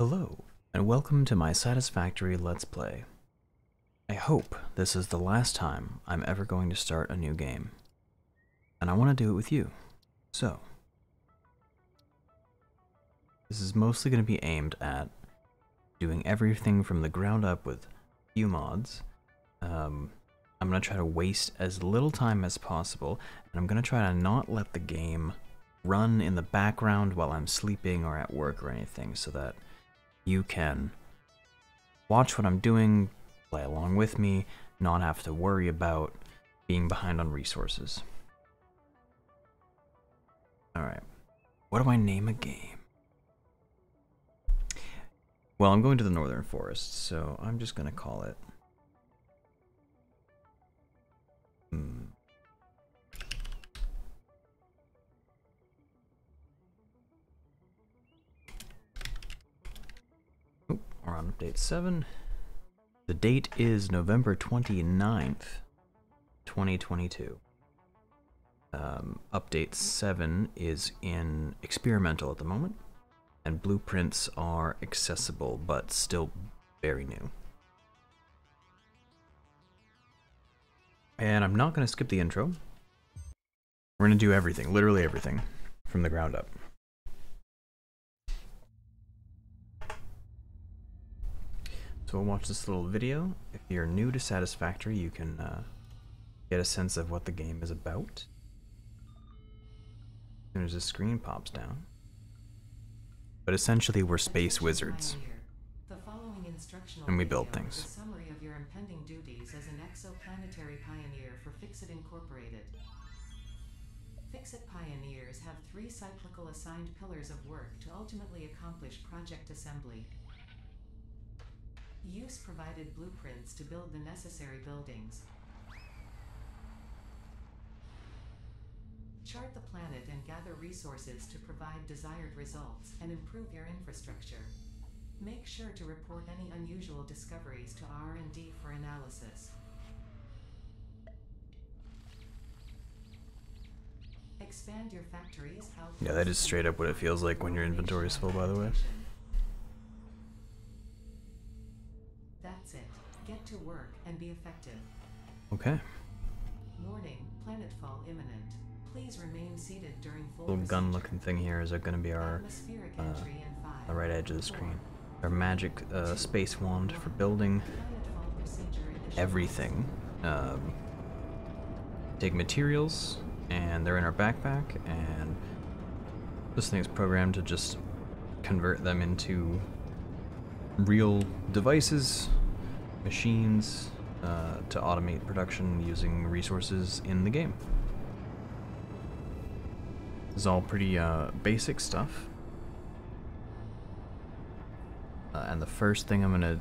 Hello, and welcome to my Satisfactory Let's Play. I hope this is the last time I'm ever going to start a new game, and I want to do it with you. So, this is mostly going to be aimed at doing everything from the ground up with few mods. I'm going to try to waste as little time as possible, and I'm going to try to not let the game run in the background while I'm sleeping or at work or anything, so that you can watch what I'm doing, play along with me, not have to worry about being behind on resources. Alright, what do I name a game? Well, I'm going to the Northern Forest, so I'm just going to call it... We're on update 7. The date is November 29th, 2022. Update 7 is in experimental at the moment, and blueprints are accessible, but still very new. And I'm not going to skip the intro. We're going to do everything, literally everything, from the ground up. So we'll watch this little video. If you're new to Satisfactory, you can get a sense of what the game is about. As soon as the screen pops down. But essentially, we're space wizards. And we build things. A summary of your impending duties as an exoplanetary pioneer for Fixit Incorporated. Fixit pioneers have 3 cyclical assigned pillars of work to ultimately accomplish project assembly. Use provided blueprints to build the necessary buildings. Chart the planet and gather resources to provide desired results and improve your infrastructure. Make sure to report any unusual discoveries to R&D for analysis. Expand your factories. Yeah, that is straight up what it feels like when your inventory is full, by the way. That's it. Get to work and be effective. Okay. Warning, planetfall imminent. Please remain seated during full Little gun-looking thing here is going to be our the right edge of the screen. Our magic space wand for building everything. Take materials, and they're in our backpack, and this thing is programmed to just convert them into real devices, machines, to automate production using resources in the game. This is all pretty basic stuff. And the first thing I'm going to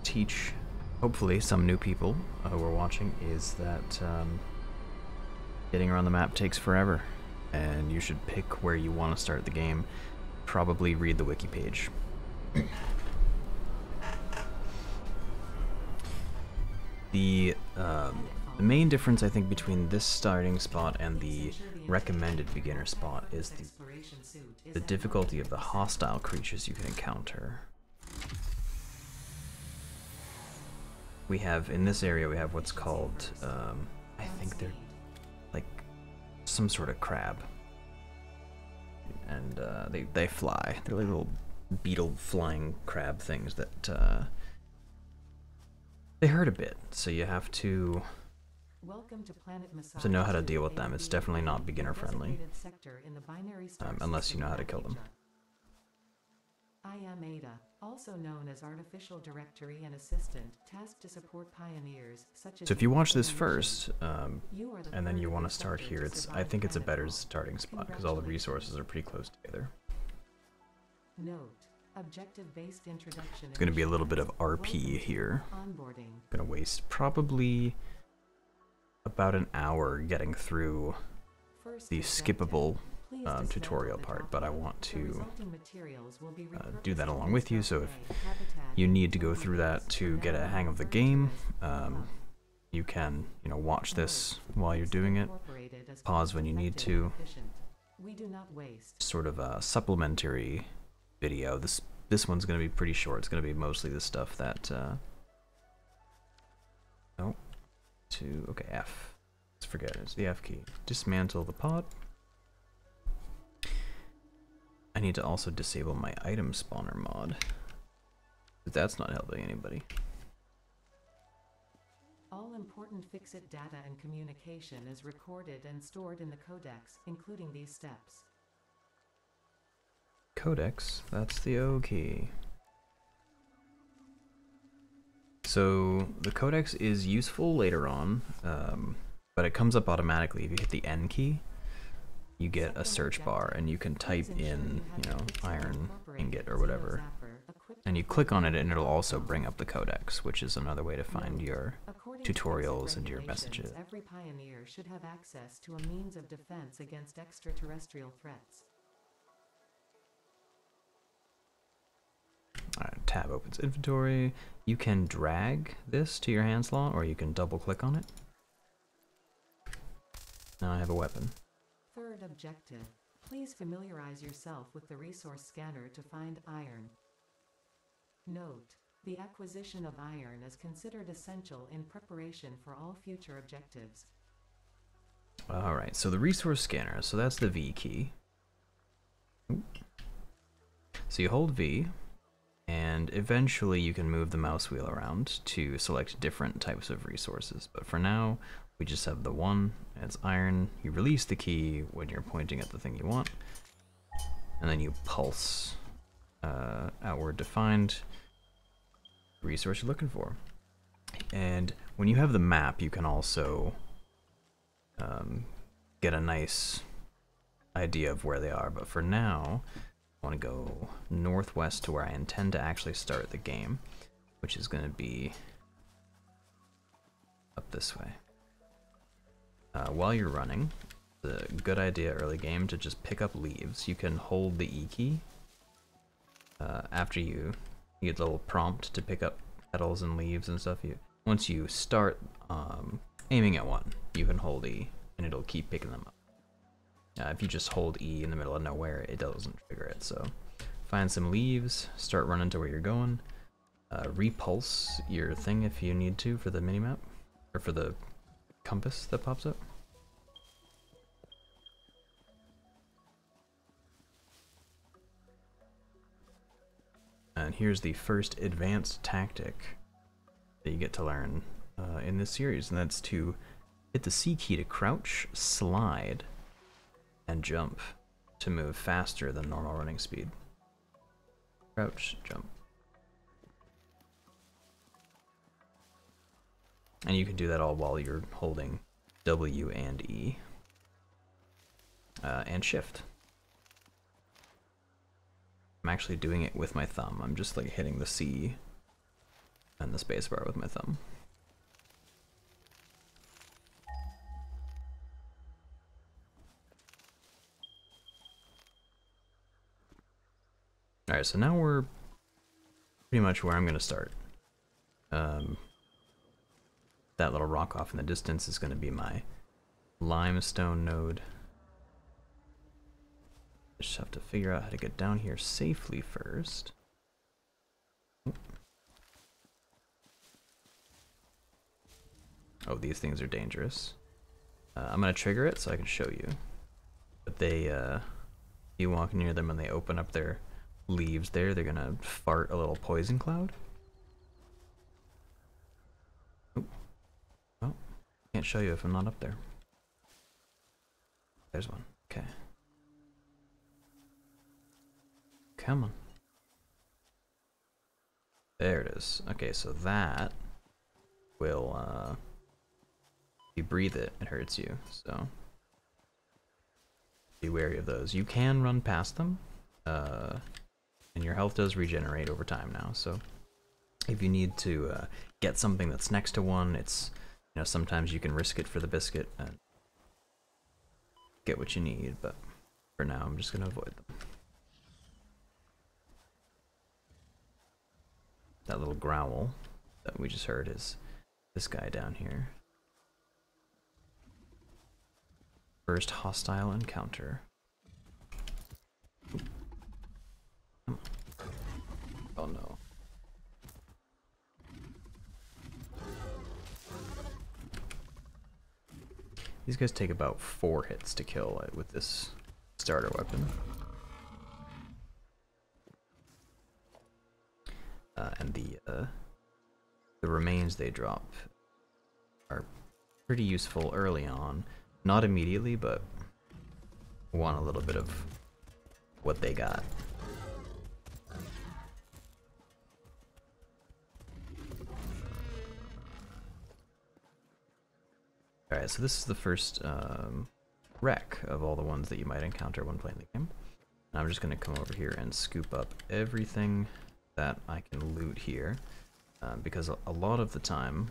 teach, hopefully, some new people who are watching is that getting around the map takes forever, and you should pick where you want to start the game. Probably read the wiki page. The main difference, I think, between this starting spot and the recommended beginner spot is the difficulty of the hostile creatures you can encounter. We have, in this area, we have what's called, I think they're like some sort of crab. And they fly. They're like little beetle flying crab things that they hurt a bit, so you have to know how to deal with them. It's definitely not beginner friendly, unless you know how to kill them. I am Ada, also known as Artificial Directory and Assistant, tasked to support pioneers such as. So if you watch this first, and then you want to start here, I think it's a better starting spot because all the resources are pretty close together. Note. Objective-based introduction. It's going to be a little bit of RP here. Going to waste probably about an hour getting through the skippable tutorial part, but I want to do that along with you, so if you need to go through that to get a hang of the game, you can, watch this while you're doing it, pause when you need to. Sort of a supplementary video. This this one's going to be pretty short. It's going to be mostly the stuff that... oh, okay, F. Let's forget it. It's the F key. Dismantle the pod. I need to also disable my item spawner mod. But that's not helping anybody. All important Fixit data and communication is recorded and stored in the codex, including these steps. Codex, that's the O key. So the codex is useful later on, but it comes up automatically. If you hit the N key, you get a search bar and you can type in, you know, iron ingot or whatever. And you click on it and it'll also bring up the codex, which is another way to find your tutorials and your messages. Every pioneer should have access to a means of defense against extraterrestrial threats. Alright, tab opens inventory. You can drag this to your hand slot, or you can double click on it. Now I have a weapon. Third objective, please familiarize yourself with the resource scanner to find iron. Note, the acquisition of iron is considered essential in preparation for all future objectives. Alright, so the resource scanner, so that's the V key. Oop. So you hold V, and eventually you can move the mouse wheel around to select different types of resources. But for now, we just have the one, it's iron. You release the key when you're pointing at the thing you want, and then you pulse outward to find the resource you're looking for. And when you have the map, you can also get a nice idea of where they are. But for now, I want to go northwest to where I intend to actually start the game, which is going to be up this way. While you're running, it's a good idea early game to just pick up leaves. You can hold the E key after you get a little prompt to pick up petals and leaves and stuff. Once you start aiming at one, you can hold E and it'll keep picking them up. If you just hold E in the middle of nowhere, it doesn't trigger it. So find some leaves, start running to where you're going. Repulse your thing if you need to for the minimap, or for the compass that pops up. And here's the first advanced tactic that you get to learn in this series, and that's to hit the C key to crouch, slide, and jump to move faster than normal running speed. Crouch, jump. And you can do that all while you're holding W and E. And shift. I'm actually doing it with my thumb. I'm just like hitting the C and the spacebar with my thumb. Alright, so now we're pretty much where I'm going to start. That little rock off in the distance is going to be my limestone node. Just have to figure out how to get down here safely first. Oh, these things are dangerous. I'm going to trigger it so I can show you. But they, you walk near them and they open up their leaves there, they're going to fart a little poison cloud. Oh, can't show you if I'm not up there. There's one. Okay. Come on. There it is. Okay, so that will, if you breathe it, it hurts you, so be wary of those. You can run past them, and your health does regenerate over time now, so if you need to get something that's next to one, it's, you know, sometimes you can risk it for the biscuit and get what you need, but for now I'm just going to avoid them. That little growl that we just heard is this guy down here. First hostile encounter. These guys take about 4 hits to kill it with this starter weapon. And the remains they drop are pretty useful early on. Not immediately, but want a little bit of what they got. Alright, so this is the first wreck of all the ones that you might encounter when playing the game. And I'm just going to come over here and scoop up everything that I can loot here, because a lot of the time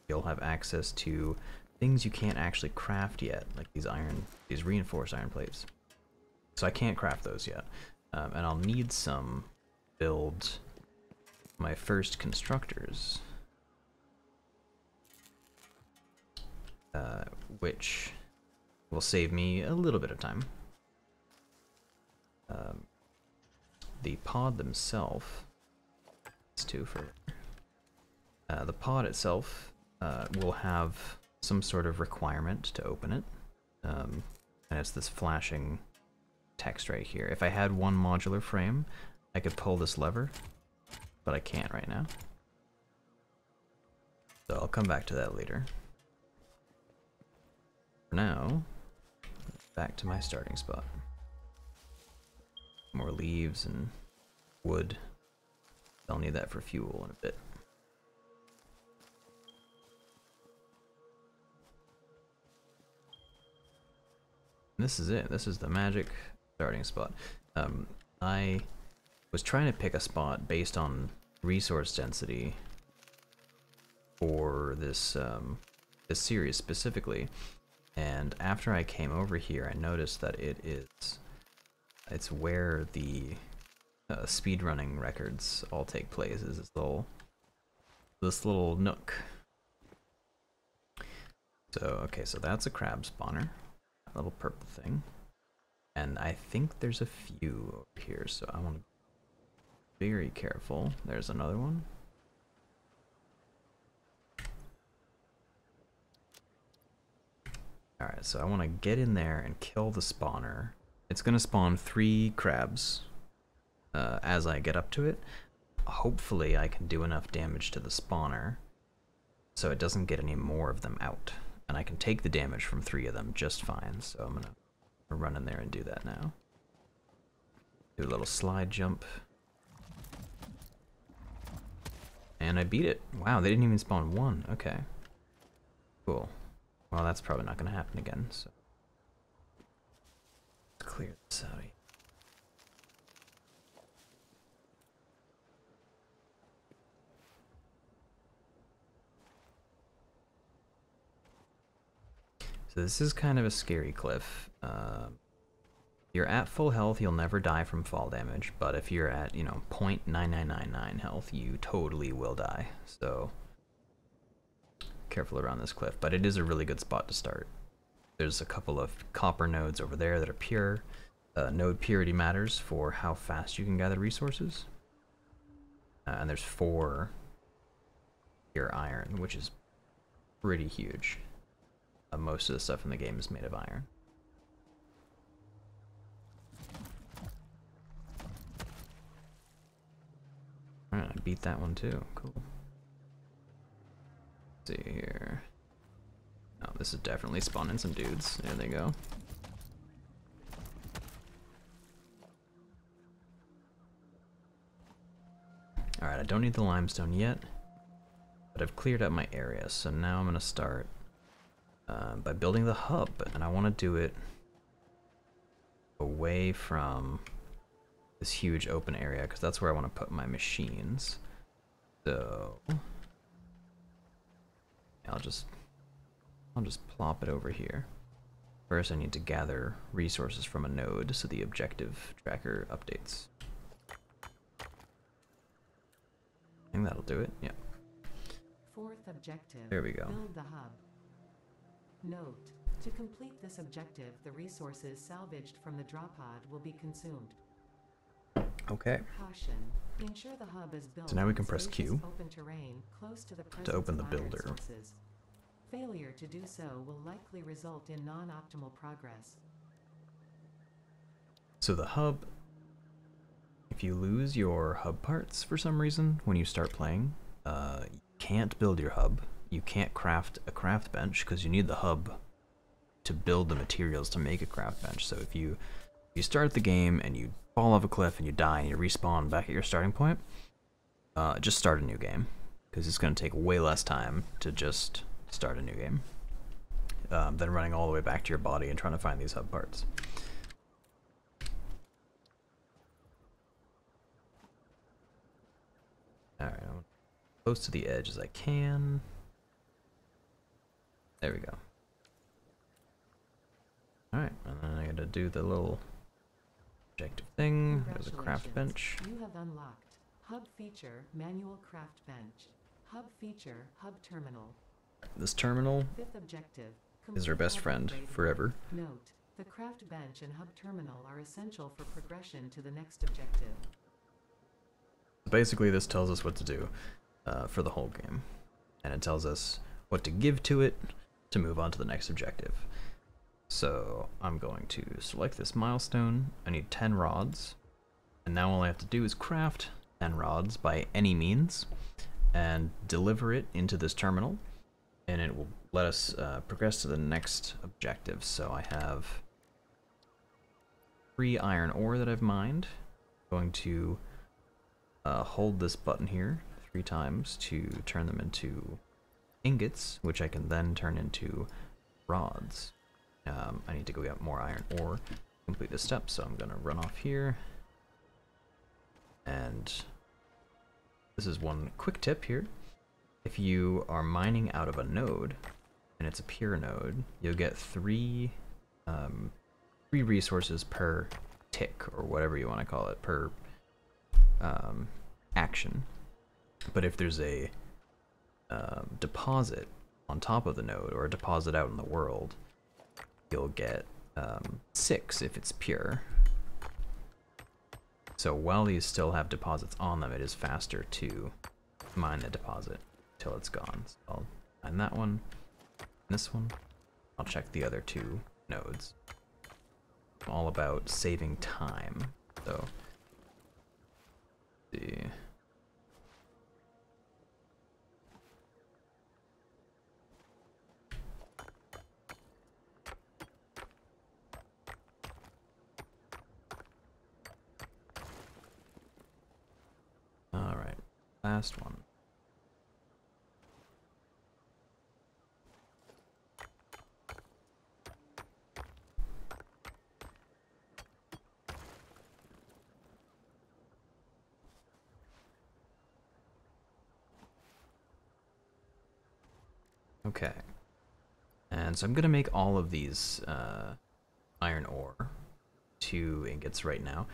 you'll have access to things you can't actually craft yet, like these reinforced iron plates. So I can't craft those yet, and I'll need some to build my first constructors, which will save me a little bit of time. The pod themselves, it's 2 for the pod itself will have some sort of requirement to open it, and it's this flashing text right here. If I had one modular frame, I could pull this lever, but I can't right now. So I'll come back to that later. For now, back to my starting spot. More leaves and wood. I'll need that for fuel in a bit. And this is it. This is the magic starting spot. I was trying to pick a spot based on resource density for this this series specifically, and after I came over here, I noticed that it's where the speedrunning records all take place. Is this little nook. So okay, so that's a crab spawner, that little purple thing, and I think there's a few over here, so I want to be very careful. There's another one. Alright, so I want to get in there and kill the spawner. It's going to spawn 3 crabs as I get up to it. Hopefully I can do enough damage to the spawner so it doesn't get any more of them out. And I can take the damage from 3 of them just fine. So I'm going to run in there and do that now. Do a little slide jump. And I beat it. Wow, they didn't even spawn 1. Okay. Cool. Well, that's probably not going to happen again, so let's clear this out. So this is kind of a scary cliff. You're at full health, you'll never die from fall damage, but if you're at, you know, 0.9999 health, you totally will die. So careful around this cliff, but it is a really good spot to start. There's a couple of copper nodes over there that are pure. Node purity matters for how fast you can gather resources. And there's 4 pure iron, which is pretty huge. Most of the stuff in the game is made of iron. Alright, I beat that one too. Cool. Let's see here. Oh, this is definitely spawning some dudes. There they go. Alright, I don't need the limestone yet, but I've cleared up my area, so now I'm going to start by building the hub, and I want to do it away from this huge open area, because that's where I want to put my machines. So I'll just plop it over here. First I need to gather resources from a node so the objective tracker updates. I think that'll do it. Yeah. 4th objective. There we go. Build the hub. Note: to complete this objective, the resources salvaged from the drop pod will be consumed. Okay. Caution: ensure the hub is built So now we can on press spacious Q open terrain close to the to open the presence of iron builder. sources. Failure to do so will likely result in non-optimal progress. So the hub, if you lose your hub parts for some reason when you start playing, you can't build your hub. You can't craft a craft bench because you need the hub to build the materials to make a craft bench. So if you start the game and you fall off a cliff and you die and you respawn back at your starting point, just start a new game, because it's going to take way less time to just start a new game than running all the way back to your body and trying to find these hub parts. Alright, I'm close to the edge as I can. There we go. Alright, and then I gotta do the little objective thing. There's a craft bench. You have unlocked Hub Feature, Manual Craft Bench. Hub Feature, Hub Terminal. This terminal Fifth objective. is our best friend forever. Note, the craft bench and hub terminal are essential for progression to the next objective. Basically, this tells us what to do for the whole game. And it tells us what to give to it to move on to the next objective. So I'm going to select this milestone. I need 10 rods. And now all I have to do is craft 10 rods by any means and deliver it into this terminal. And it will let us progress to the next objective. So I have 3 iron ore that I've mined. I'm going to hold this button here 3 times to turn them into ingots, which I can then turn into rods. I need to go get more iron ore to complete this step, so I'm going to run off here. And this is one quick tip here. If you are mining out of a node, and it's a pure node, you'll get 3 resources per tick, or whatever you want to call it, per action. But if there's a deposit on top of the node, or a deposit out in the world, you'll get 6 if it's pure. So while these still have deposits on them, it is faster to mine the deposit till it's gone. So I'll mine that one, this one. I'll check the other 2 nodes. I'm all about saving time, so let's see. Alright, last one. Okay, and so I'm gonna make all of these iron ore 2 ingots right now.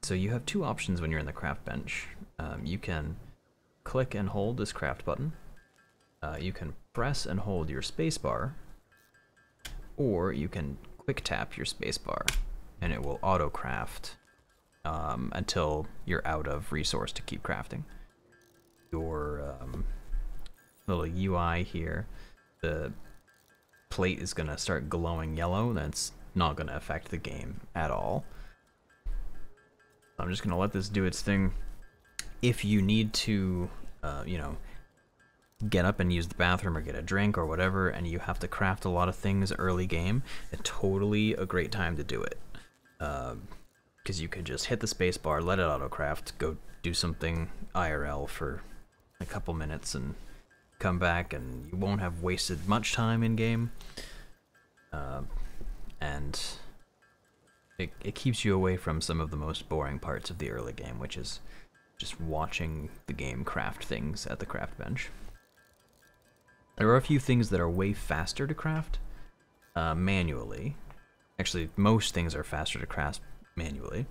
So you have 2 options when you're in the craft bench. You can click and hold this craft button. You can press and hold your spacebar, or you can quick tap your spacebar, and it will auto craft until you're out of resource to keep crafting. Your little UI here, the plate is gonna start glowing yellow. That's not gonna affect the game at all. I'm just gonna let this do its thing. If you need to, you know, get up and use the bathroom or get a drink or whatever, and you have to craft a lot of things early game, it's totally a great time to do it. Because you could just hit the space bar, let it auto craft, go do something IRL for a couple minutes, and come back, and you won't have wasted much time in game. And it keeps you away from some of the most boring parts of the early game, which is just watching the game craft things at the craft bench. There are a few things that are way faster to craft manually. Actually, most things are faster to craft manually,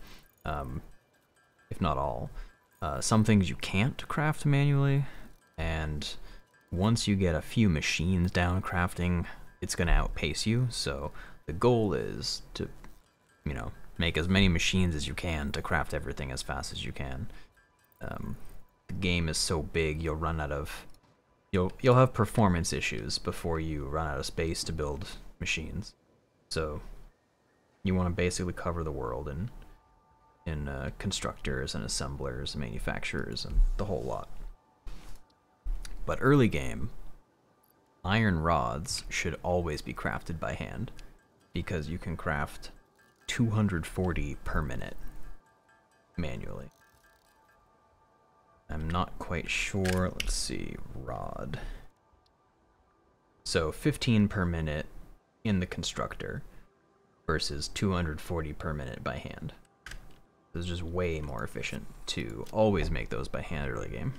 if not all. Some things you can't craft manually, and once you get a few machines down crafting, it's going to outpace you. So the goal is to, you know, make as many machines as you can to craft everything as fast as you can. The game is so big, you'll run out of you'll have performance issues before you run out of space to build machines. So you want to basically cover the world in constructors and assemblers and manufacturers and the whole lot. But early game, iron rods should always be crafted by hand, because you can craft 240 per minute manually. I'm not quite sure. Let's see, rod. So 15 per minute in the constructor versus 240 per minute by hand. It's just way more efficient to always make those by hand early game.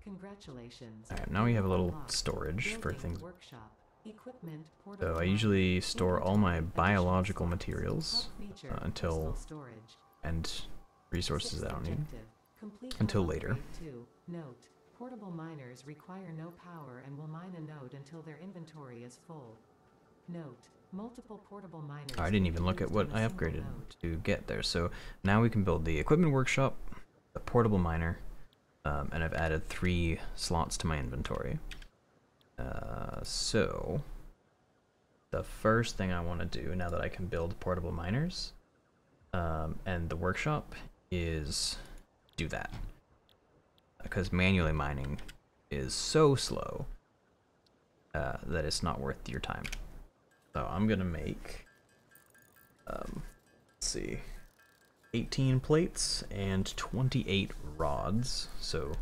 Congratulations. Alright, now we have a little storage for things. So I usually store all my biological materials and resources I don't need until later. Note: portable miners require no power and will mine a node until their inventory is full. Note: multiple portable miners. I didn't even look at what I upgraded to get there. So now we can build the equipment workshop, the portable miner, and I've added 3 slots to my inventory. So the first thing I want to do now that I can build portable miners and the workshop is do that, because manually mining is so slow that it's not worth your time. So I'm gonna make let's see, 18 plates and 28 rods, so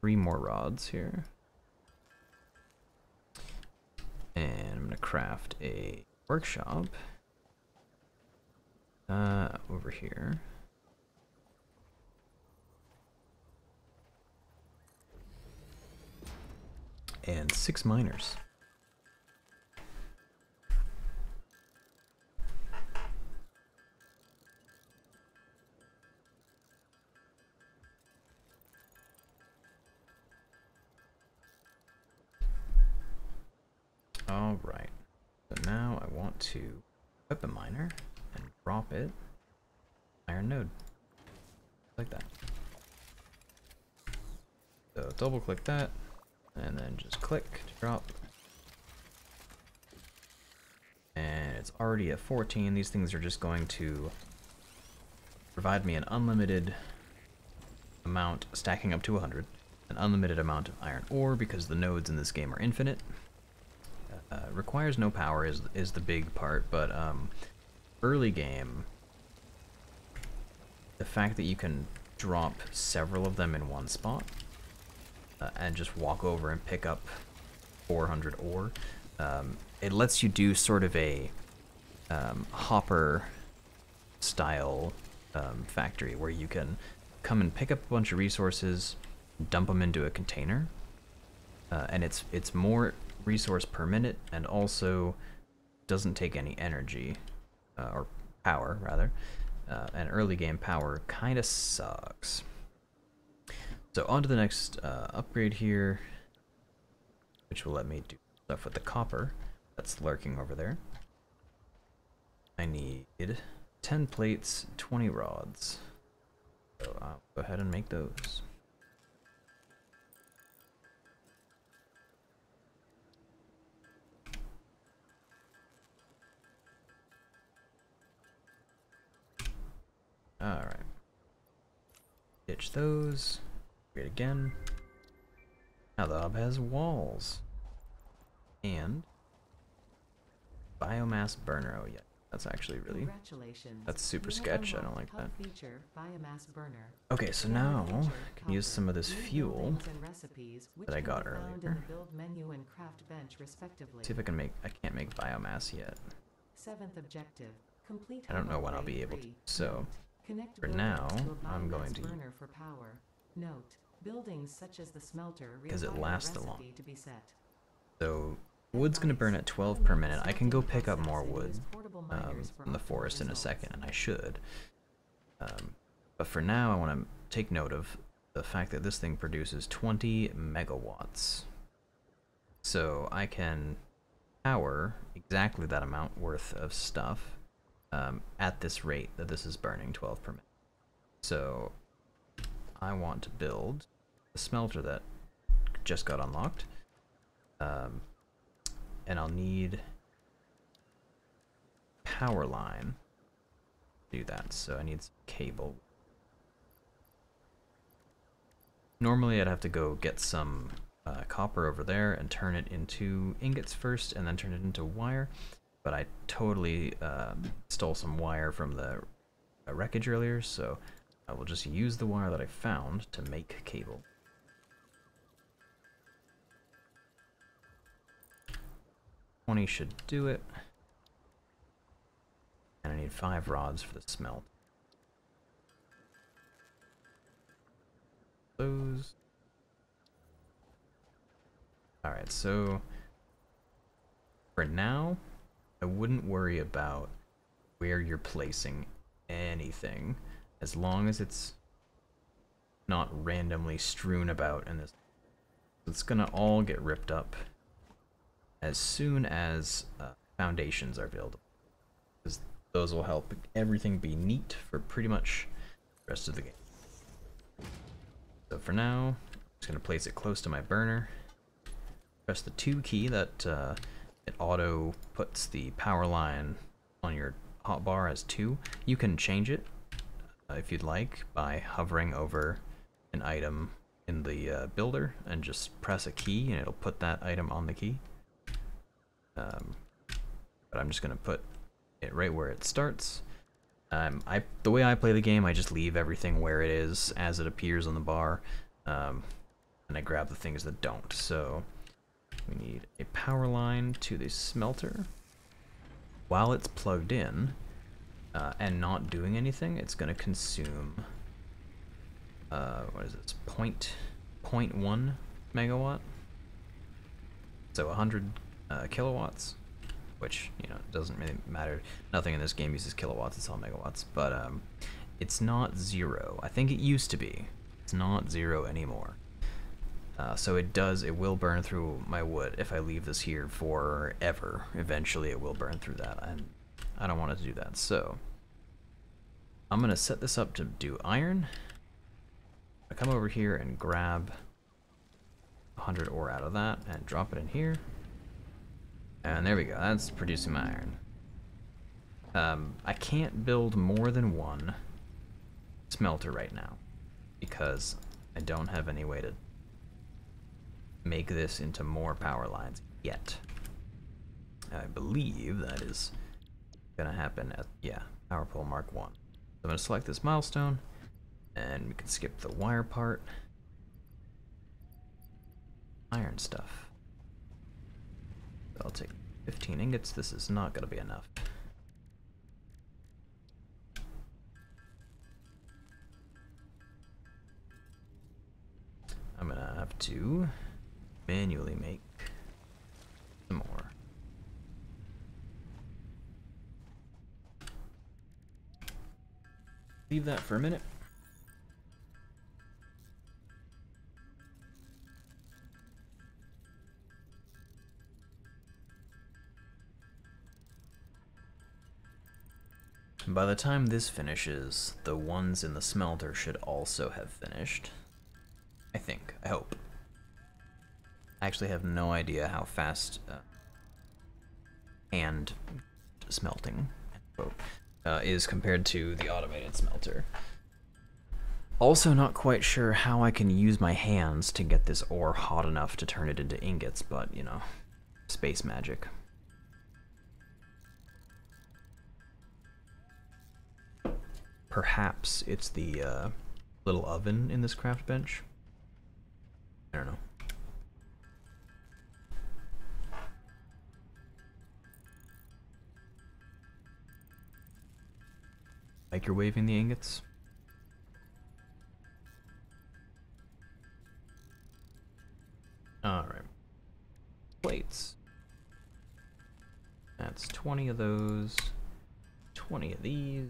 3 more rods here. And I'm gonna craft a workshop over here. And 6 miners. Alright, so now I want to equip a miner and drop it iron node, like that. So double click that, and then just click to drop. And it's already at 14. These things are just going to provide me an unlimited amount, stacking up to 100, an unlimited amount of iron ore, because the nodes in this game are infinite. Requires no power is the big part, but early game, the fact that you can drop several of them in one spot and just walk over and pick up 400 ore, it lets you do sort of a hopper style factory where you can come and pick up a bunch of resources, dump them into a container, and it's more resource per minute, and also doesn't take any energy or power rather, and early game power kind of sucks. So on to the next upgrade here, which will let me do stuff with the copper that's lurking over there. I need 10 plates, 20 rods, so I'll go ahead and make those. Alright. Ditch those. Create again. Now the hub has walls. And biomass burner. Oh yeah, that's actually really, that's super sketch. I don't like that. Okay, so now I can use some of this fuel that I got earlier. See if I can make, I can't make biomass yet. I don't know when I'll be able to, so for now I'm going to, because it lasts a long. So wood's going to burn at 12 per minute. I can go pick up more wood from the forest in a second, and I should. But for now I want to take note of the fact that this thing produces 20 megawatts. So I can power exactly that amount worth of stuff at this rate that this is burning 12 per minute. So I want to build a smelter that just got unlocked, and I'll need power line to do that. So I need some cable. Normally I'd have to go get some copper over there and turn it into ingots first and then turn it into wire, but I totally stole some wire from the wreckage earlier, so I will just use the wire that I found to make cable. $20 should do it. And I need 5 rods for the smelt. Those. Alright, so for now, I wouldn't worry about where you're placing anything, as long as it's not randomly strewn about in this. It's gonna all get ripped up as soon as foundations are built, because those will help everything be neat for pretty much the rest of the game. So for now, I'm just gonna place it close to my burner. Press the 2 key that it auto puts the power line on your hotbar as 2. You can change it if you'd like by hovering over an item in the builder and just press a key and it'll put that item on the key. But I'm just gonna put it right where it starts. The way I play the game, I just leave everything where it is as it appears on the bar, and I grab the things that don't. So we need a power line to the smelter. While it's plugged in and not doing anything, it's going to consume, what is this, 0.1 megawatt? So 100 kilowatts, which, you know, doesn't really matter. Nothing in this game uses kilowatts, it's all megawatts. But it's not 0. I think it used to be. It's not 0 anymore. So it will burn through my wood if I leave this here forever. Eventually it will burn through that, and I don't want it to do that. So I'm gonna set this up to do iron. I come over here and grab 100 ore out of that and drop it in here. And there we go, that's producing my iron. I can't build more than 1 smelter right now because I don't have any way to make this into more power lines yet. I believe that is gonna happen at, yeah, power pole Mark 1. So I'm gonna select this milestone and we can skip the wire part. Iron stuff. So I'll take 15 ingots. This is not gonna be enough. I'm gonna have to manually make some more. Leave that for a minute. By the time this finishes, the ones in the smelter should also have finished. I think. I hope. I actually have no idea how fast hand smelting is compared to the automated smelter. Also not quite sure how I can use my hands to get this ore hot enough to turn it into ingots, but, you know, space magic. Perhaps it's the little oven in this craft bench. I don't know. Microwaving the ingots. Alright. Plates. That's 20 of those. 20 of these.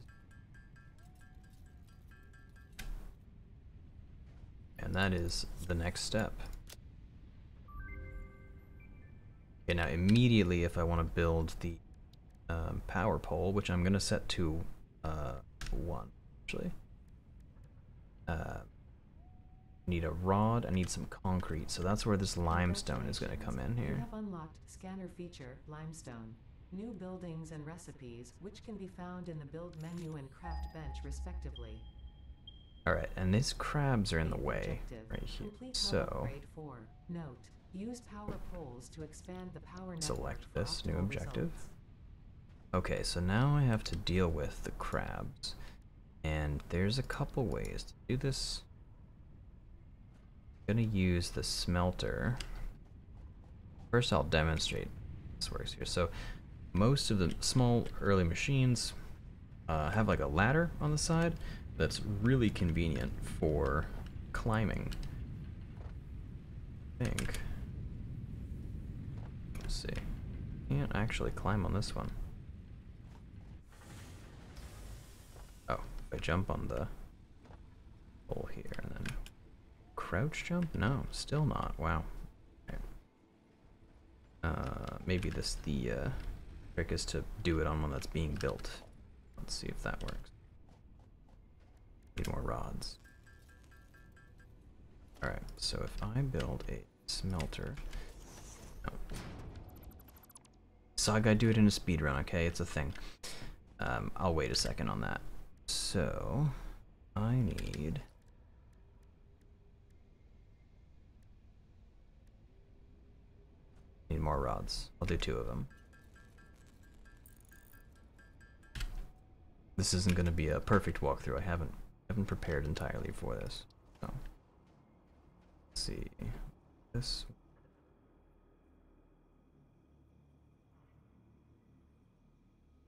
And that is the next step. Okay, now immediately if I want to build the power pole, which I'm gonna set to 1 actually. Need a rod, I need some concrete, so that's where this limestone is gonna come in You here. have unlocked scanner feature, limestone. New buildings and recipes, which can be found in the build menu and craft bench respectively. Alright, and these crabs are in the way Objective. right here. Complete So upgrade 4. Note. Use power poles to expand the power network select for this new optimal objective. results. Okay, so now I have to deal with the crabs. And there's a couple ways to do this. I'm gonna use the smelter. First I'll demonstrate how this works here. So most of the small early machines have like a ladder on the side that's really convenient for climbing. I think. Let's see. Can't actually climb on this one. Oh, if I jump on the hole here and then crouch jump? No, still not. Wow. Okay. Maybe the trick is to do it on one that's being built. Let's see if that works. Need more rods. Alright, so if I build a smelter... No. Saw a guy do it in a speedrun, okay? It's a thing. I'll wait a second on that. So, I need... Need more rods. I'll do 2 of them. This isn't going to be a perfect walkthrough. I haven't prepared entirely for this. So, let's see. This.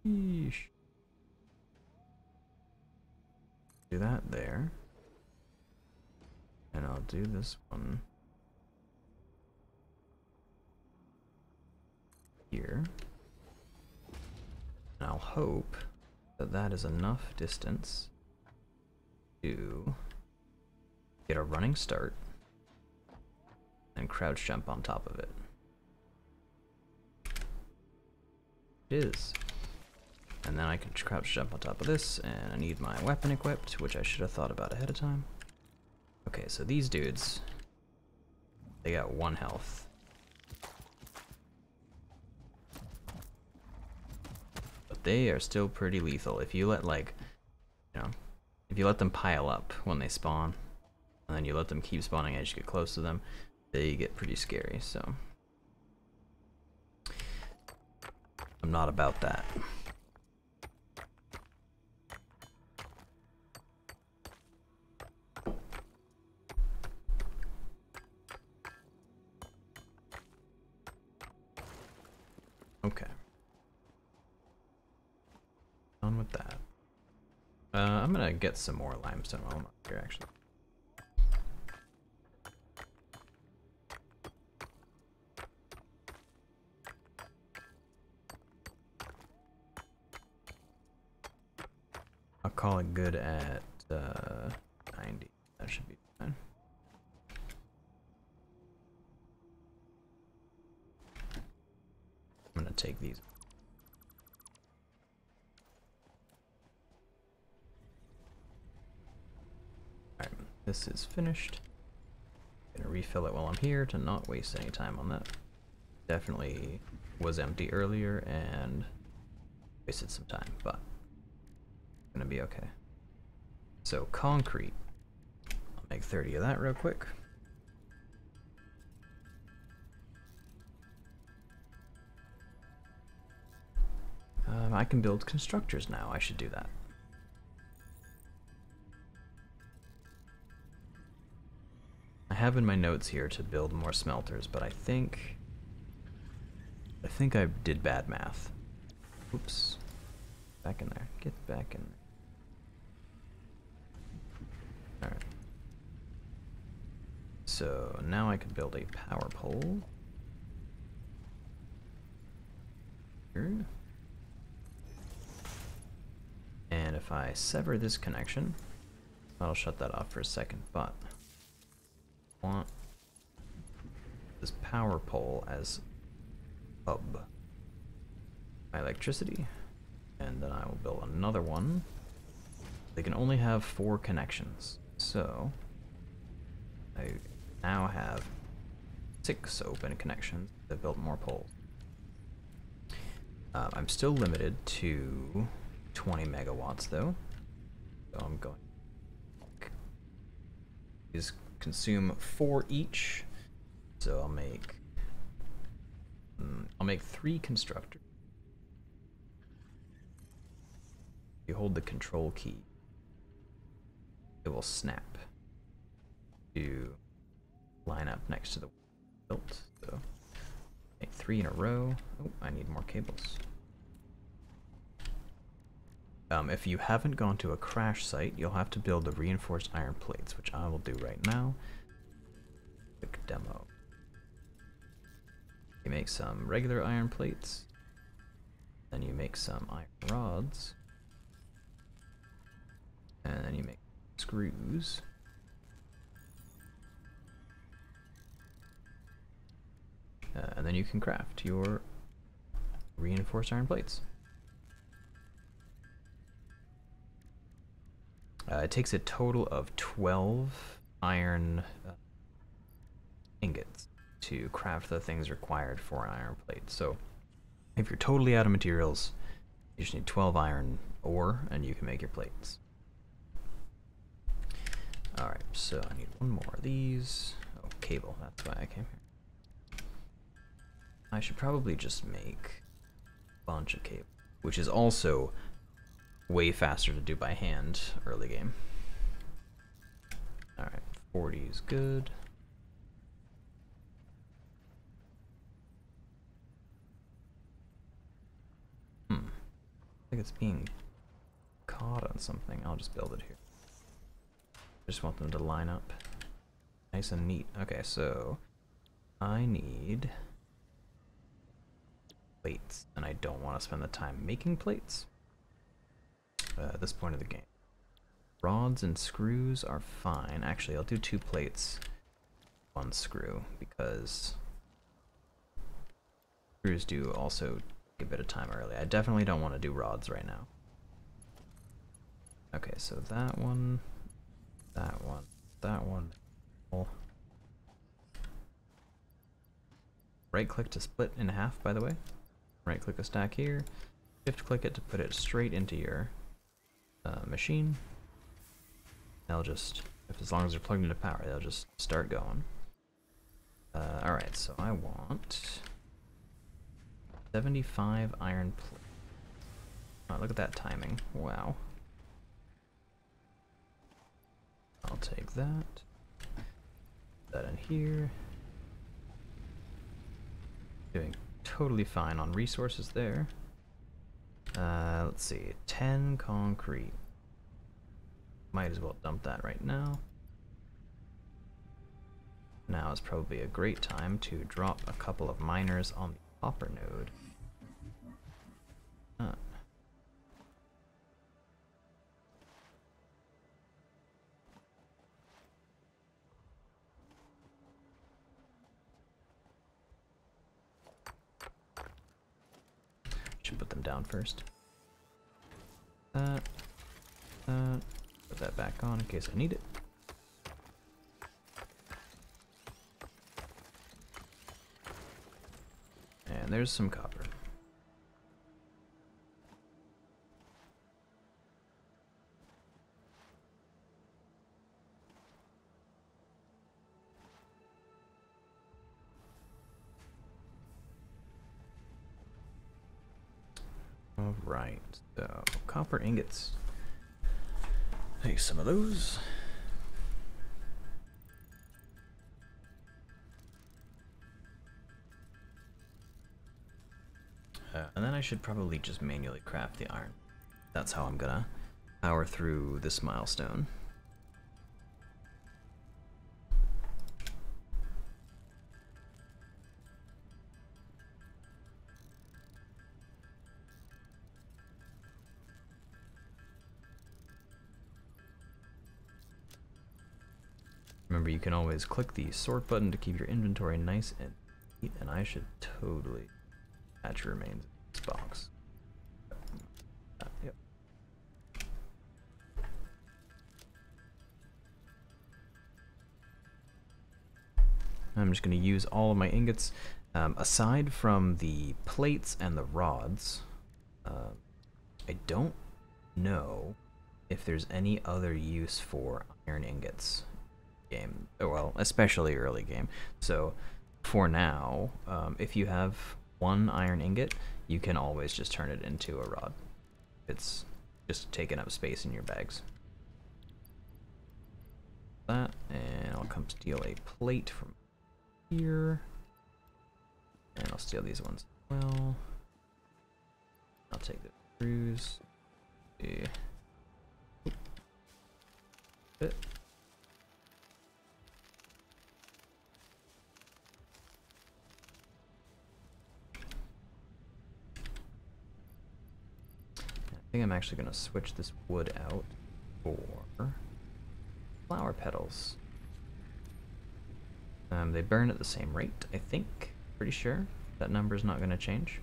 Yeesh. Do that there. And I'll do this one here. And I'll hope that that is enough distance to get a running start and crouch jump on top of it. It is. And then I can crouch jump on top of this, and I need my weapon equipped, which I should have thought about ahead of time. Okay, so these dudes, they got 1 health. But they are still pretty lethal. If you let, like, you know, if you let them pile up when they spawn, and then you let them keep spawning as you get close to them, they get pretty scary, so. I'm not about that. Okay. On with that. I'm gonna get some more limestone while I'm up here, actually. I'll call it good at 90. That should be fine. I'm gonna take these. Alright, this is finished. Gonna refill it while I'm here to not waste any time on that. Definitely was empty earlier and wasted some time, but gonna be okay. So concrete. I'll make 30 of that real quick. I can build constructors now. I should do that. I have in my notes here to build more smelters, but I think I did bad math. Oops. Back in there. Get back in there. Alright. So now I can build a power pole. Here. And if I sever this connection, I'll shut that off for a second, but I want this power pole as hub. my electricity, and then I will build another one. They can only have 4 connections, so I now have 6 open connections. I've built more poles. I'm still limited to 20 megawatts though, so I'm going to consume 4 each. So I'll make 3 constructors. If you hold the control key, it will snap to line up next to the built. So make 3 in a row. Oh, I need more cables. If you haven't gone to a crash site, you'll have to build the reinforced iron plates, which I will do right now. Quick demo. You make some regular iron plates, then you make some iron rods, and then you make screws. And then you can craft your reinforced iron plates. It takes a total of 12 iron ingots to craft the things required for an iron plate. So if you're totally out of materials, you just need 12 iron ore and you can make your plates. Alright, so I need 1 more of these. Oh, cable, that's why I came here. I should probably just make a bunch of cable, which is also way faster to do by hand early game. Alright, 40 is good. I think it's being caught on something. I'll just build it here. Just want them to line up nice and neat. Okay, so I need plates, and I don't want to spend the time making plates at this point of the game. Rods and screws are fine. Actually, I'll do 2 plates, 1 screw, because screws do also take a bit of time early. I definitely don't want to do rods right now. Okay, so that one, that one, that one. Right click to split in half, by the way. Right click a stack here, shift click it to put it straight into your machine. They'll just, as long as they're plugged into power, they'll just start going. Alright, so I want 75 iron plate. Oh, look at that timing. Wow. I'll take that. Put that in here. Doing totally fine on resources there. Let's see, 10 concrete. Might as well dump that right now. Now is probably a great time to drop a couple of miners on the copper node. Should put them down first. Put that back on in case I need it. And there's some copper. Alright, so copper ingots. Take some of those. And then I should probably just manually craft the iron. That's how I'm gonna power through this milestone. Remember, you can always click the sort button to keep your inventory nice and neat, and I should totally patch remains in this box. I'm just going to use all of my ingots. Aside from the plates and the rods, I don't know if there's any other use for iron ingots game. Well, especially early game. So for now, if you have one iron ingot, you can always just turn it into a rod. It's just taking up space in your bags. That, and I'll come steal a plate from here. And I'll steal these ones as well. I'll take the screws. Yeah. Bit. I think I'm actually going to switch this wood out for flower petals. They burn at the same rate, I think. Pretty sure that number's not going to change.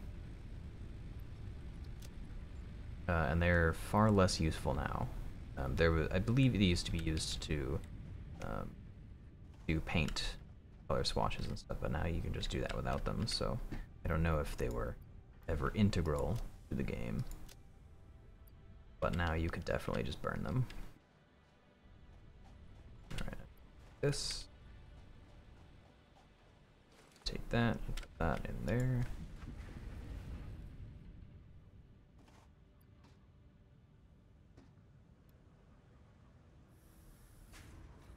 And they're far less useful now. I believe they used to be used to do paint color swatches and stuff, but now you can just do that without them, so I don't know if they were ever integral to the game. But now you could definitely just burn them. Alright, this. Take that, and put that in there.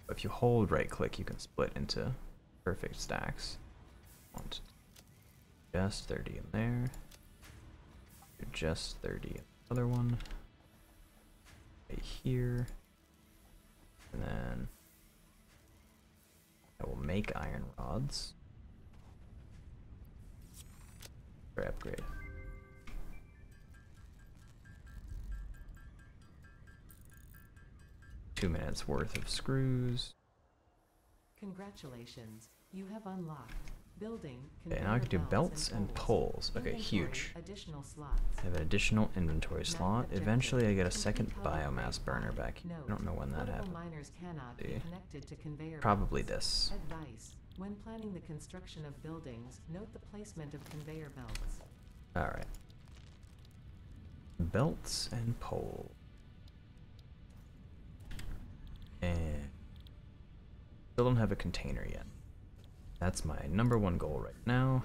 If you hold right click, you can split into perfect stacks. Want just 30 in there. Do just 30 in the other one. Right here. And then I will make iron rods. For upgrade. $2 worth of screws. Congratulations, you have unlocked building. Okay, now I can do belts and poles. Okay, huge. Additional slots. I have an additional inventory slot. Eventually I get a second biomass burner back here. I don't know when that happens. Miners cannot be connected to conveyor Probably belts. this. Advice: when planning the construction of buildings, note the placement of conveyor belts. Alright. Belts and poles. And still don't have a container yet. That's my #1 goal right now.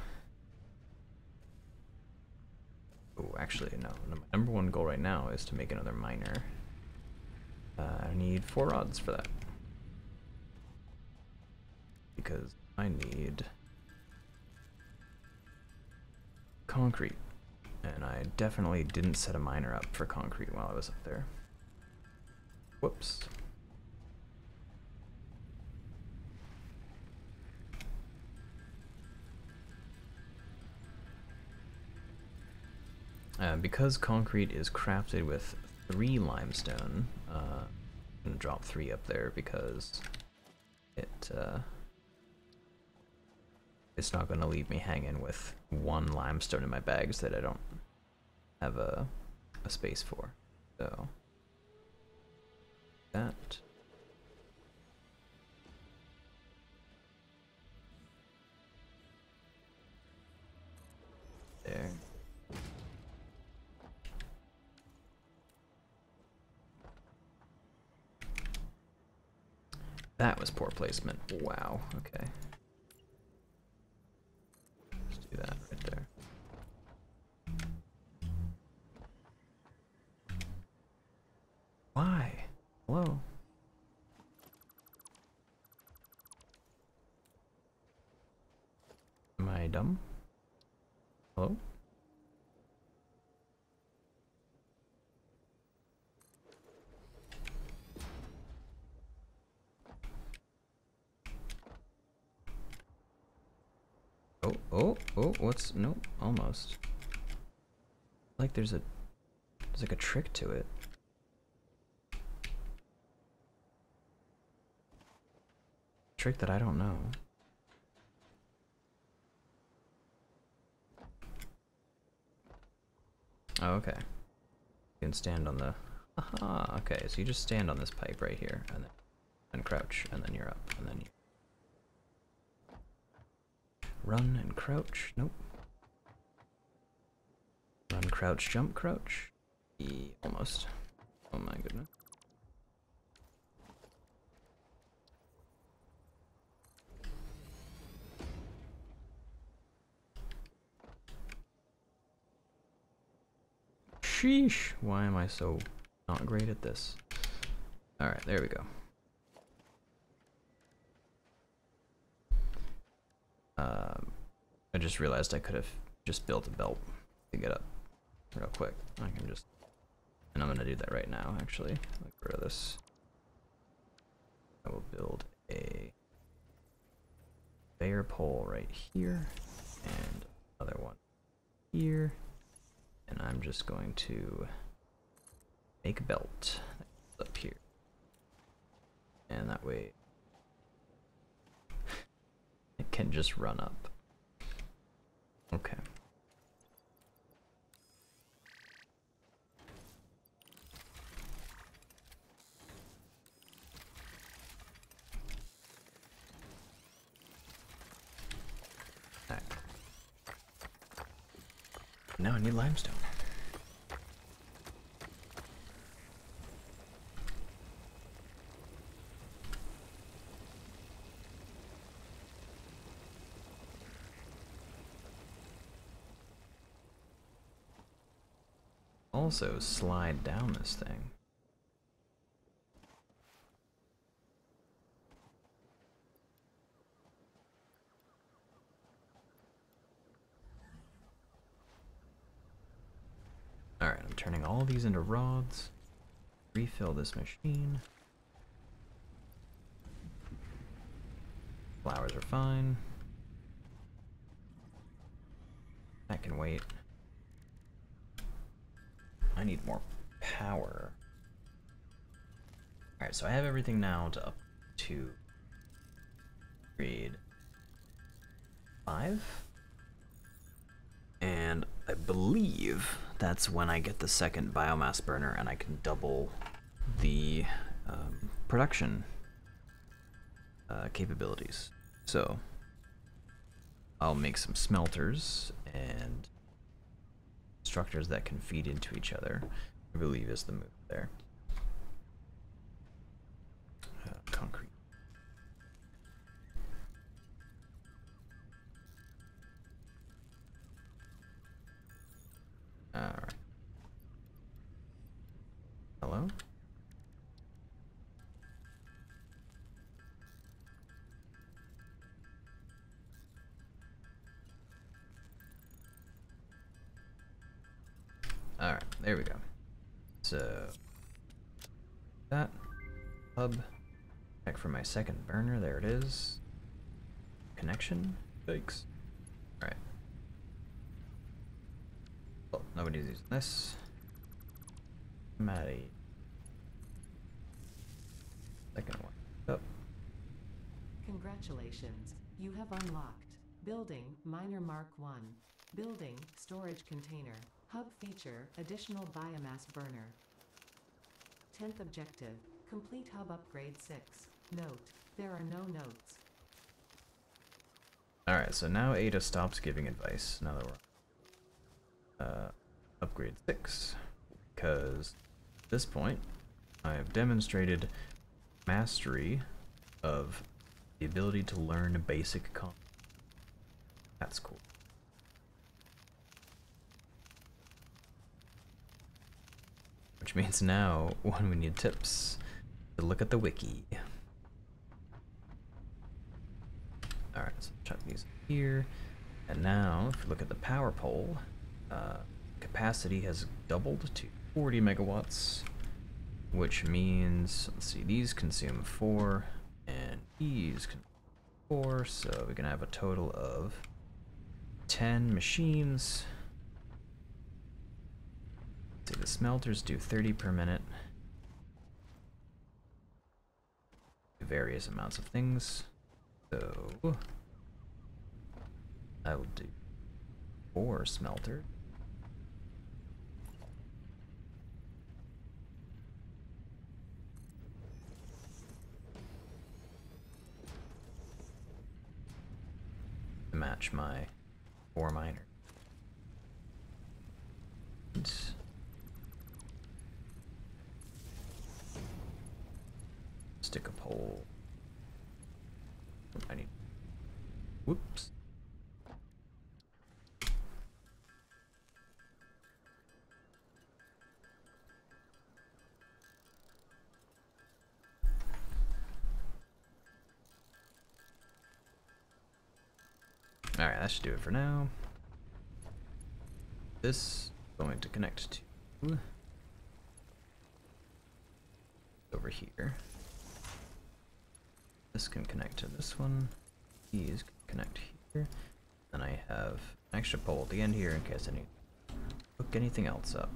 Oh, actually, no. My #1 goal right now is to make another miner. I need 4 rods for that. Because I need concrete. And I definitely didn't set a miner up for concrete while I was up there. Whoops. Because concrete is crafted with 3 limestone, I'm gonna drop 3 up there because it's not gonna leave me hanging with 1 limestone in my bags that I don't have a space for. So that. There. That was poor placement. Wow, okay. Let's do that right there. Why? Hello? Am I dumb? Hello? Oh, what's, nope, almost. Like there's like a trick to it. Trick that I don't know. Oh, okay. You can stand on the, aha, okay, so you just stand on this pipe right here, and then crouch, and then you're up, and then you. run and crouch. Nope. Run, crouch, jump, crouch. Almost. Oh my goodness. Sheesh. Why am I so not great at this? Alright, there we go. I just realized I could have just built a belt to get up real quick. I can just, and I'm gonna do that right now actually. Get rid of this. I will build a conveyor pole right here and another one here, and I'm just going to make a belt up here, and that way it can just run up. Okay. Alright. Now I need limestone. Also slide down this thing. Alright, I'm turning all these into rods. Refill this machine. Flowers are fine. That can wait. I need more power. Alright, so I have everything now to up to grade 5. And I believe that's when I get the second biomass burner and I can double the production capabilities. So I'll make some smelters and structures that can feed into each other, I believe is the move there. Concrete. Alright. Hello? Alright, there we go. So that hub, check for my second burner, there it is. Connection, yikes. Alright. Well, nobody's using this. Maddie. Second one. Up. Congratulations, you have unlocked Building Miner Mark 1. Building Storage Container. Hub feature, additional biomass burner. 10th objective, complete hub upgrade 6. Note, there are no notes. Alright, so now Ada stops giving advice now that we're upgrade 6, because at this point I have demonstrated mastery of the ability to learn basic concepts. That's cool. Which means now, when we need tips, to look at the wiki. Alright, so chuck these here. And now, if you look at the power pole, capacity has doubled to 40 megawatts, which means, let's see, these consume 4, and these consume 4, so we can have a total of 10 machines. See, the smelters do 30 per minute. Do various amounts of things. So I will do 4 smelter. to match my 4 miner. Stick a pole. I need. Whoops. Alright, that should do it for now. This is going to connect to over here. This can connect to this one. These can connect here. And I have an extra pole at the end here in case I need to hook anything else up.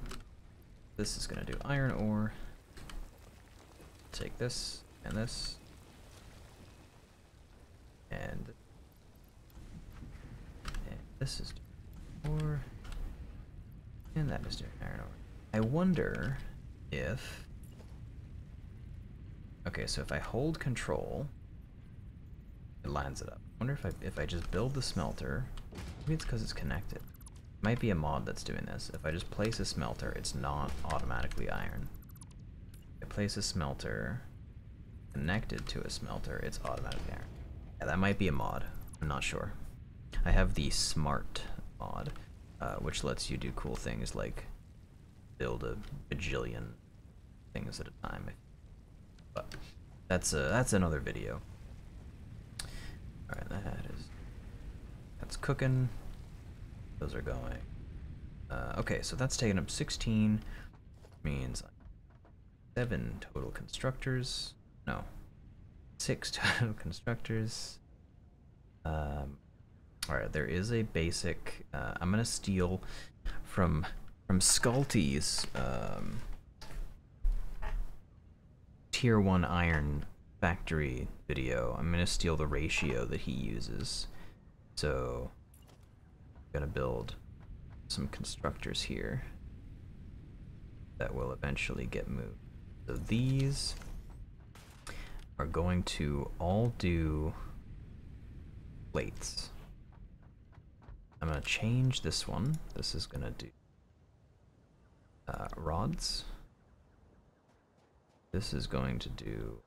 This is going to do iron ore. Take this and this. And this is doing ore. And that is doing iron ore. I wonder if... Okay, so if I hold control, it lines it up. I wonder if I just build the smelter, maybe it's because it's connected. Might be a mod that's doing this. If I just place a smelter, it's not automatically iron. If I place a smelter connected to a smelter, it's automatically iron. Yeah, that might be a mod. I'm not sure. I have the smart mod, which lets you do cool things like build a bajillion things at a time. But that's another video. All right, that's cooking. Those are going. Okay, so that's taking up 16. Means 7 total constructors. No, 6 total constructors. All right, there is a basic. I'm gonna steal from Sculty's tier 1 iron factory video. I'm gonna steal the ratio that he uses. So I'm gonna build some constructors here that will eventually get moved. So these are going to all do plates. I'm gonna change this one. This is gonna do rods. This is going to do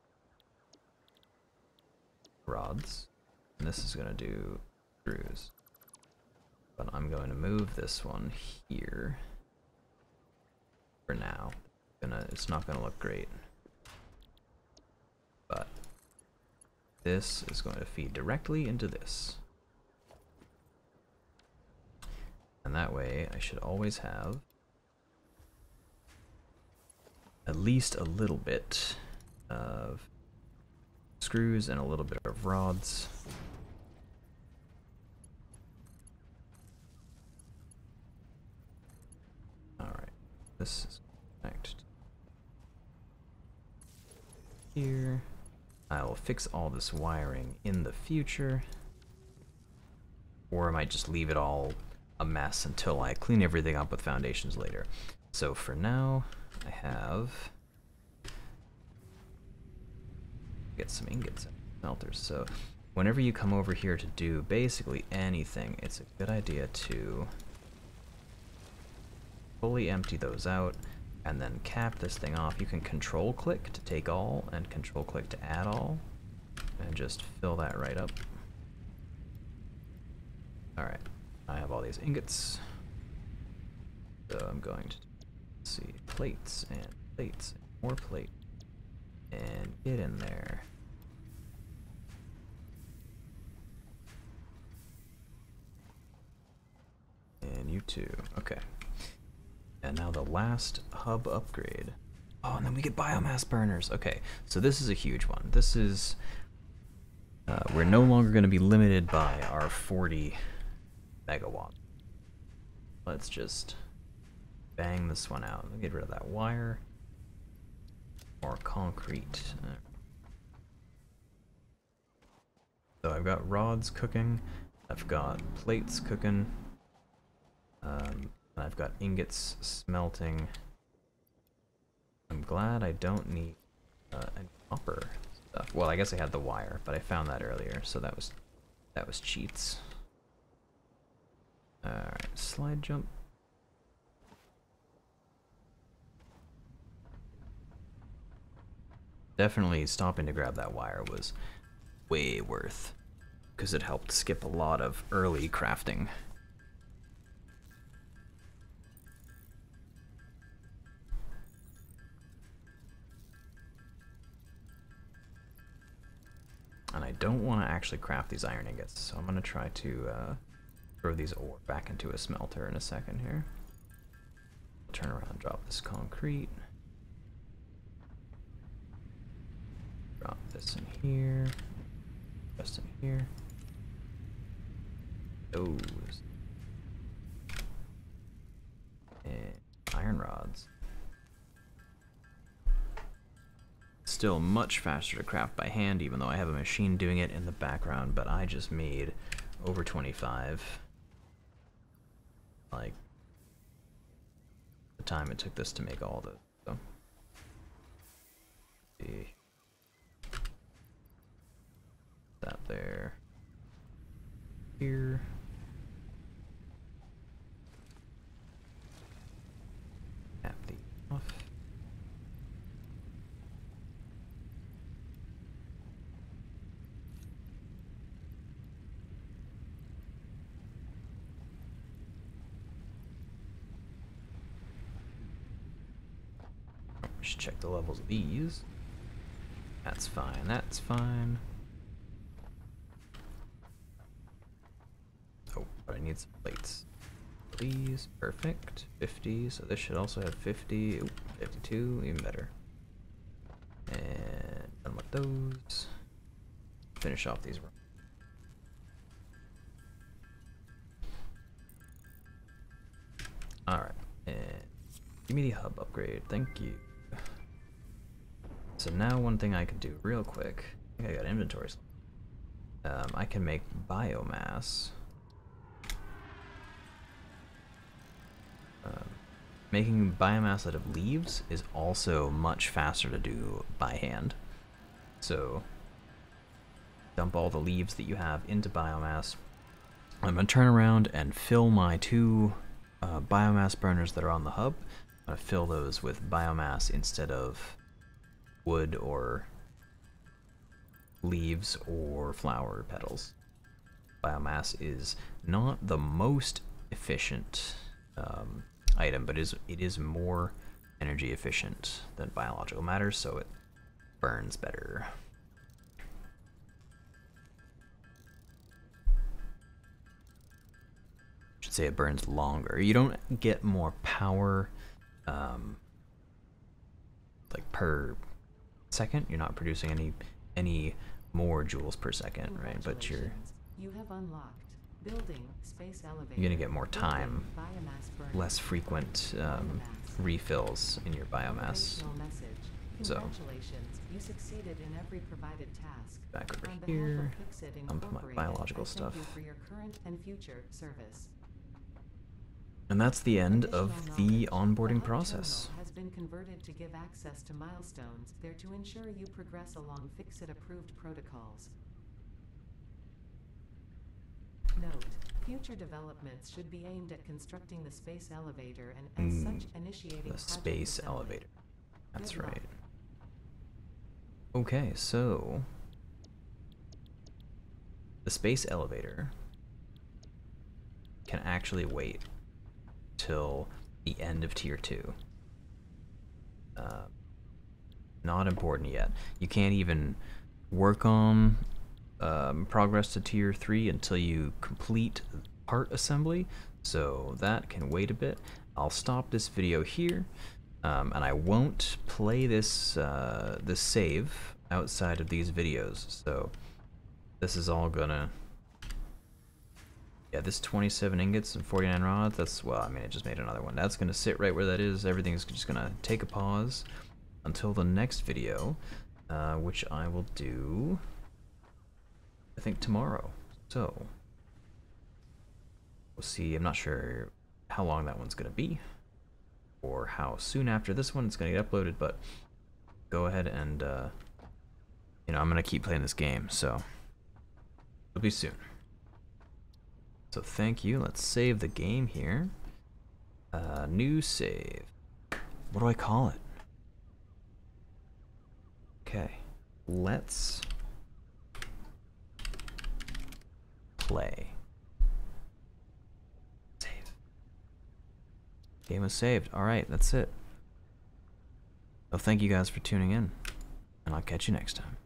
rods, and this is gonna do screws. But I'm going to move this one here for now. It's not gonna look great, but this is going to feed directly into this. And that way I should always have at least a little bit of screws and a little bit of rods. Alright, this is connected here. I will fix all this wiring in the future, or I might just leave it all a mess until I clean everything up with foundations later. So for now, I have get some ingots and smelters. So whenever you come over here to do basically anything, it's a good idea to fully empty those out and then cap this thing off. You can control click to take all and control click to add all, and just fill that right up. Alright, I have all these ingots, so I'm going to see plates and plates and more plate, and get in there. And you too. Okay. And now the last hub upgrade. Oh, and then we get biomass burners. Okay, so this is a huge one. This is we're no longer going to be limited by our 40 megawatt. Let's just bang this one out. Let me get rid of that wire. More concrete. So I've got rods cooking. I've got plates cooking. I've got ingots smelting. I'm glad I don't need any copper stuff. Well, I guess I had the wire, but I found that earlier, so that was cheats. Alright, slide jump. Definitely stopping to grab that wire was way worth, because it helped skip a lot of early crafting. And I don't want to actually craft these iron ingots, so I'm going to try to throw these ore back into a smelter in a second here. Turn around and drop this concrete. Drop this in here. Just in here. Those. And iron rods. Still much faster to craft by hand, even though I have a machine doing it in the background, but I just made over 25. Like, the time it took this to make all of those. So. See. That there. Here. Tap these off. Just check the levels of these. That's fine, that's fine. Oh, but I need some plates. These, perfect. 50, so this should also have 50. Ooh, 52, even better. And done with those. Finish off these. Alright, and give me the hub upgrade, thank you. So now one thing I can do real quick, I think I got inventories. I can make biomass. Making biomass out of leaves is also much faster to do by hand. So dump all the leaves that you have into biomass. I'm going to turn around and fill my two biomass burners that are on the hub. I'm going to fill those with biomass instead of wood or leaves or flower petals. Biomass is not the most efficient item, but it is more energy efficient than biological matter, so it burns better. Should say it burns longer. You don't get more power like per second. You're not producing any more joules per second, right? But you have unlocked building space elevator. You're gonna get more time, less frequent refills in your biomass. So you succeeded in every provided task. Back over here, dump my biological stuff. For your current and future service. And that's the end of the onboarding process. Has been converted to give access to milestones there to ensure you progress along Fixit approved protocols. Note, future developments should be aimed at constructing the space elevator and as such initiating the space elevator. That's right. Okay, so the space elevator can actually wait till the end of tier 2. Not important yet. You can't even work on progress to tier 3 until you complete part assembly, so that can wait a bit. I'll stop this video here, and I won't play this this save outside of these videos. So this is all gonna, yeah, this 27 ingots and 49 rods, that's, well, I mean, it just made another one. That's gonna sit right where that is. Everything's just gonna take a pause until the next video, which I will do, I think, tomorrow. So we'll see. I'm not sure how long that one's gonna be or how soon after this one it's gonna get uploaded, but go ahead and you know, I'm gonna keep playing this game, so it'll be soon. So thank you. Let's save the game here. New save. What do I call it? Okay. Let's play. Save. Game is saved. Alright, that's it. So thank you guys for tuning in. And I'll catch you next time.